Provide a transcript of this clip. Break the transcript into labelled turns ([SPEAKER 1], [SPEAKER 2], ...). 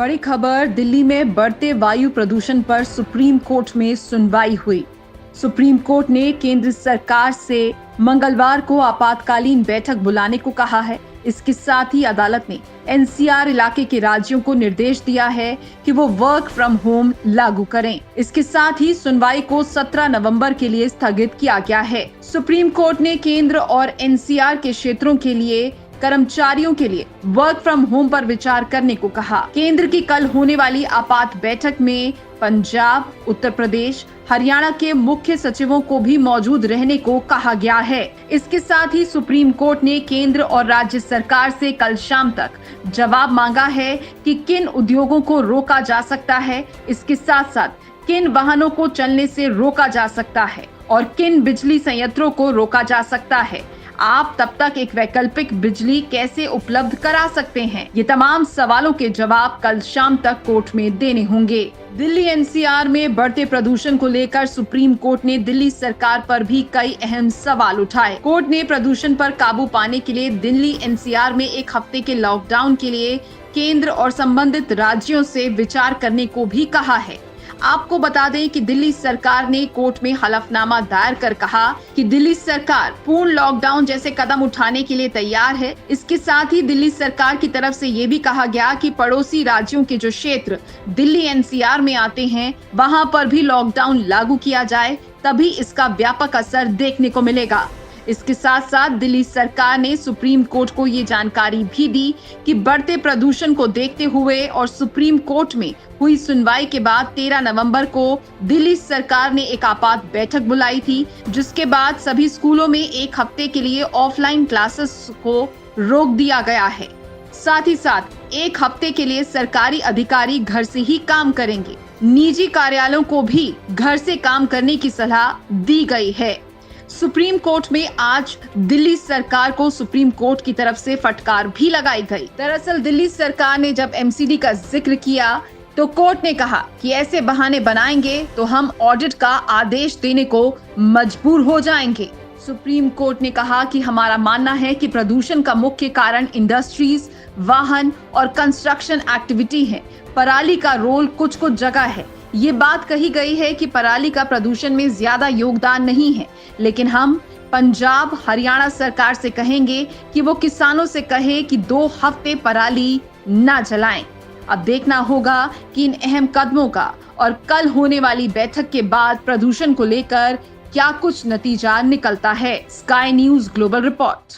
[SPEAKER 1] बड़ी खबर, दिल्ली में बढ़ते वायु प्रदूषण पर सुप्रीम कोर्ट में सुनवाई हुई। सुप्रीम कोर्ट ने केंद्र सरकार से मंगलवार को आपातकालीन बैठक बुलाने को कहा है। इसके साथ ही अदालत ने एनसीआर इलाके के राज्यों को निर्देश दिया है कि वो वर्क फ्रॉम होम लागू करें। इसके साथ ही सुनवाई को 17 नवंबर के लिए स्थगित किया गया है। सुप्रीम कोर्ट ने केंद्र और एनसीआर के क्षेत्रों के लिए कर्मचारियों के लिए वर्क फ्रॉम होम पर विचार करने को कहा। केंद्र की कल होने वाली आपात बैठक में पंजाब, उत्तर प्रदेश, हरियाणा के मुख्य सचिवों को भी मौजूद रहने को कहा गया है। इसके साथ ही सुप्रीम कोर्ट ने केंद्र और राज्य सरकार से कल शाम तक जवाब मांगा है कि किन उद्योगों को रोका जा सकता है, इसके साथ साथ किन वाहनों को चलने से रोका जा सकता है और किन बिजली संयंत्रों को रोका जा सकता है। आप तब तक एक वैकल्पिक बिजली कैसे उपलब्ध करा सकते हैं? ये तमाम सवालों के जवाब कल शाम तक कोर्ट में देने होंगे। दिल्ली एनसीआर में बढ़ते प्रदूषण को लेकर सुप्रीम कोर्ट ने दिल्ली सरकार पर भी कई अहम सवाल उठाए। कोर्ट ने प्रदूषण पर काबू पाने के लिए दिल्ली एनसीआर में एक हफ्ते के लॉकडाउन के लिए केंद्र और संबंधित राज्यों से विचार करने को भी कहा है। आपको बता दें कि दिल्ली सरकार ने कोर्ट में हलफनामा दायर कर कहा कि दिल्ली सरकार पूर्ण लॉकडाउन जैसे कदम उठाने के लिए तैयार है। इसके साथ ही दिल्ली सरकार की तरफ से ये भी कहा गया कि पड़ोसी राज्यों के जो क्षेत्र दिल्ली एनसीआर में आते हैं, वहां पर भी लॉकडाउन लागू किया जाए, तभी इसका व्यापक असर देखने को मिलेगा। इसके साथ साथ दिल्ली सरकार ने सुप्रीम कोर्ट को ये जानकारी भी दी कि बढ़ते प्रदूषण को देखते हुए और सुप्रीम कोर्ट में हुई सुनवाई के बाद 13 नवंबर को दिल्ली सरकार ने एक आपात बैठक बुलाई थी, जिसके बाद सभी स्कूलों में एक हफ्ते के लिए ऑफलाइन क्लासेस को रोक दिया गया है। साथ ही साथ एक हफ्ते के लिए सरकारी अधिकारी घर से ही काम करेंगे। निजी कार्यालयों को भी घर से काम करने की सलाह दी गई है। सुप्रीम कोर्ट में आज दिल्ली सरकार को सुप्रीम कोर्ट की तरफ से फटकार भी लगाई गई। दरअसल दिल्ली सरकार ने जब एमसीडी का जिक्र किया तो कोर्ट ने कहा कि ऐसे बहाने बनाएंगे तो हम ऑडिट का आदेश देने को मजबूर हो जाएंगे। सुप्रीम कोर्ट ने कहा कि हमारा मानना है कि प्रदूषण का मुख्य कारण इंडस्ट्रीज, वाहन और कंस्ट्रक्शन एक्टिविटी है। पराली का रोल कुछ कुछ जगह है। ये बात कही गई है कि पराली का प्रदूषण में ज्यादा योगदान नहीं है, लेकिन हम पंजाब, हरियाणा सरकार से कहेंगे कि वो किसानों से कहे कि 2 हफ्ते पराली ना जलाएं। अब देखना होगा कि इन अहम कदमों का और कल होने वाली बैठक के बाद प्रदूषण को लेकर क्या कुछ नतीजा निकलता है। Sky news global report.